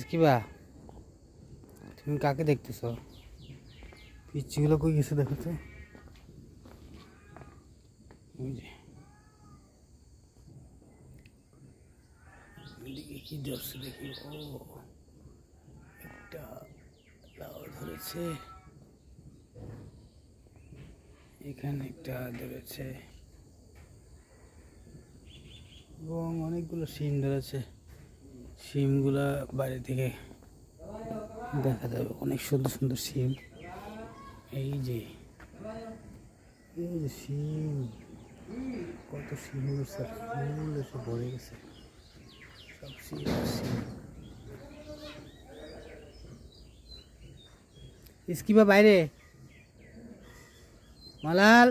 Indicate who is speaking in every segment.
Speaker 1: স্কিবা তুমি কাকে দেখতেছো? পিচ্ছিগুলো কই গেছে দেখো তো। এদিকে কি ধরছে দেখি। ও একটা লাউ ধরেছে, এখানে একটা ধরেছে এবং অনেকগুলো শিম ধরেছে। শিমগুলা বাইরে থেকে দেখা যাবে, অনেক সুন্দর সুন্দর শিম। এই যে শিম, কত শিম ধরছে, ফুল এসে ভরে গেছে, সব শিম শিম। স্কিবা বাইরে, মালাল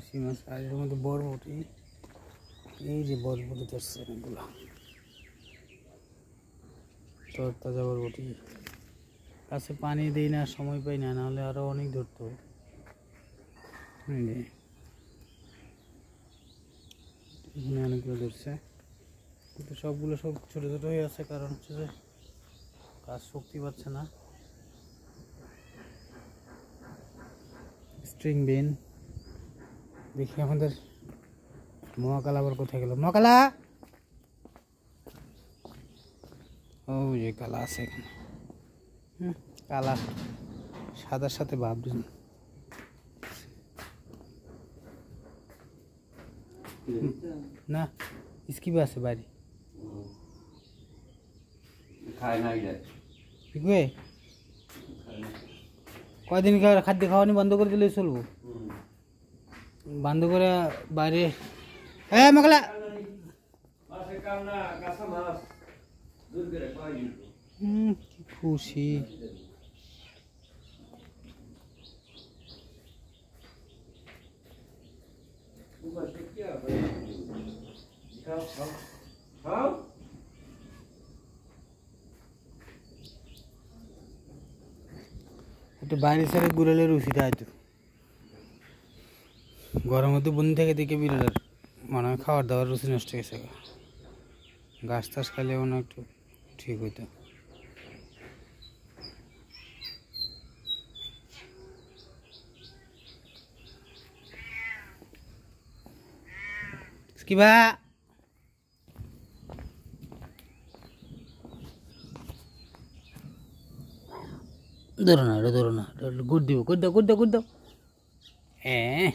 Speaker 1: শিম আছে। আর এর মধ্যে বরবটি, এই যে বরবটি ধরছে অনেকগুলো, তরতাজা বরবটি। কাছে পানি দিই না, সময় পাই না, নাহলে আরো অনেক ধরতো। এখানে অনেকগুলো ধরছে, কিন্তু সবগুলো সব ছোট ছোট হয়ে আছে, কারণ হচ্ছে যে গাছ শক্তি পাচ্ছে না। স্ট্রিং বিন। দেখি আমাদের মহাকালা আবার কোথায় গেল? মহাকালা, ও যে কালা আছে এখানে। কালা সাদার সাথে ভাব না, স্কিবা আছে বাড়ি। কয়দিন খাদ্য খাওয়ানি বন্ধ করে দিলে চলবো? বন্ধ করে বাইরে। হ্যাঁ মকলা, কি খুশি। একটু বাইরে ছেড়ে গুড়ালের রুচিটা হয়তো গরম মধ্যে বন্ধ থেকে দেখে বিড়ালের মনে হয় খাবার দাবার রুচি নষ্ট হয়ে গেছে। ঘাস টাস খাইলে মনে হয় একটু ঠিক হইতো। কিবা ধরো না, ধরো না, গুড় দিব, গুড় দাও, গুড় দাও, গুড় দাও। হ্যাঁ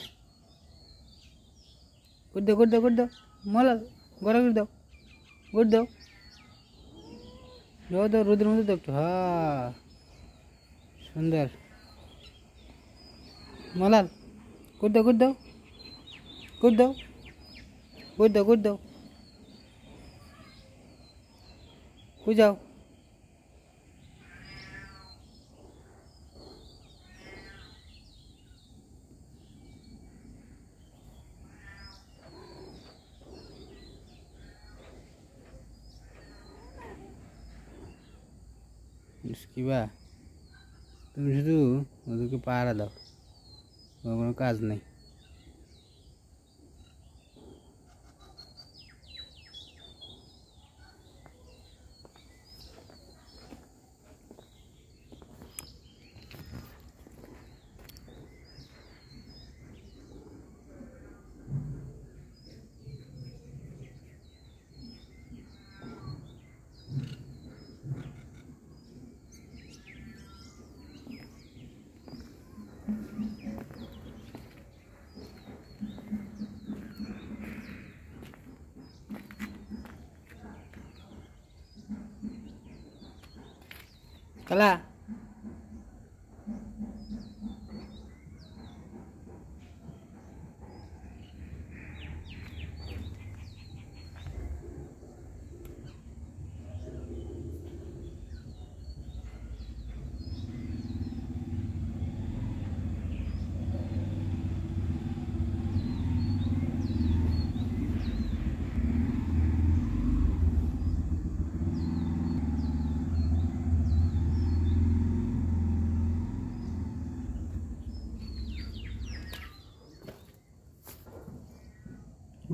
Speaker 1: গুড় দাও, গুড় দাও, গুড় দাও, মলাল গড়া গুড় দাও, গুড় দাও, দাও দাও, রোদের মধ্যে দাও একটু। হ্যাঁ সুন্দর। মলাল গুড় দাও, গুড় দাও, গুড় দাও, গুড় দাও, গুড় দাও, কই যাও? কিবা তুমি শুধু ওদেরকে পাহারা দাও, কোনো কাজ নেই। কালা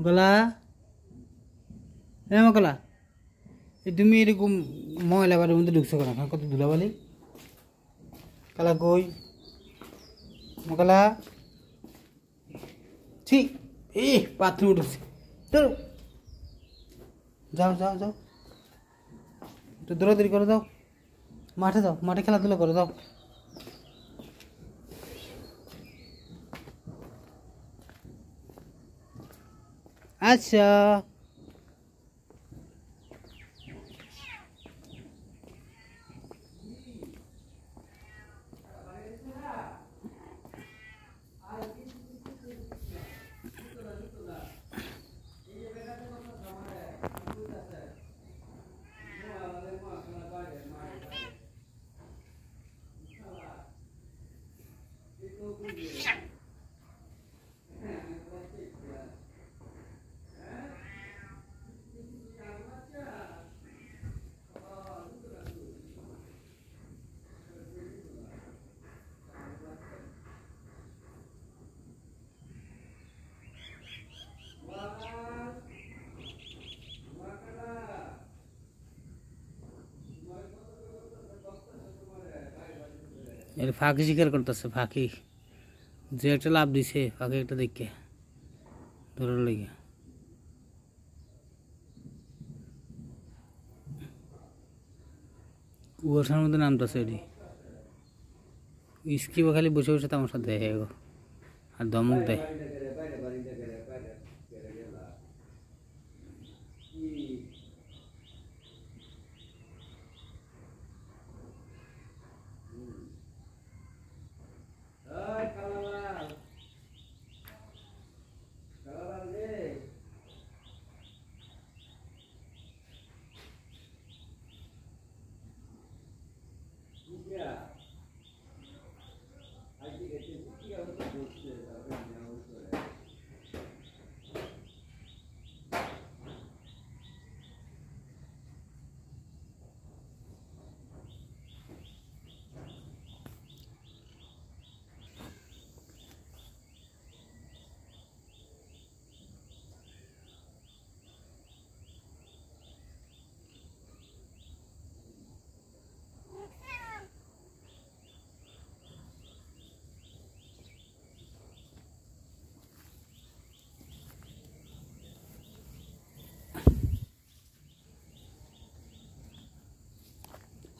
Speaker 1: গলা গলা তুমি এরকম ময়লা বাড়ির মধ্যে ঢুকছো কেন? কত ধুলাবালি। কালা কই মকলা ঠিক এই বাথরুমে ঢুকছে। যাও যাও যাও, একটু দৌড়াদৌড়ি করে দাও, মাঠে যাও, মাঠে খেলাধুলা করে দাও। আচ্ছা এর ফাঁকি শিকার করতেছে, ফাঁকি যে একটা লাভ দিছে, ফাঁকি একটা দেখে ধরার লেগে। কুয়াশার মধ্যে নামতেছে এটি, স্কিপও খালি বসে বসে তামাশা দেয় এগো আর ধমক দেয়।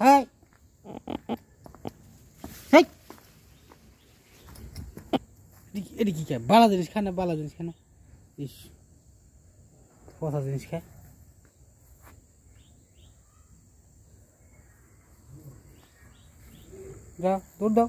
Speaker 1: হাই হাই এটি কি খায়? বালা জিনিস খায় না, বালা জিনিস খায় না, ইস পচা জিনিস খায়। যাও দৌড় দাও।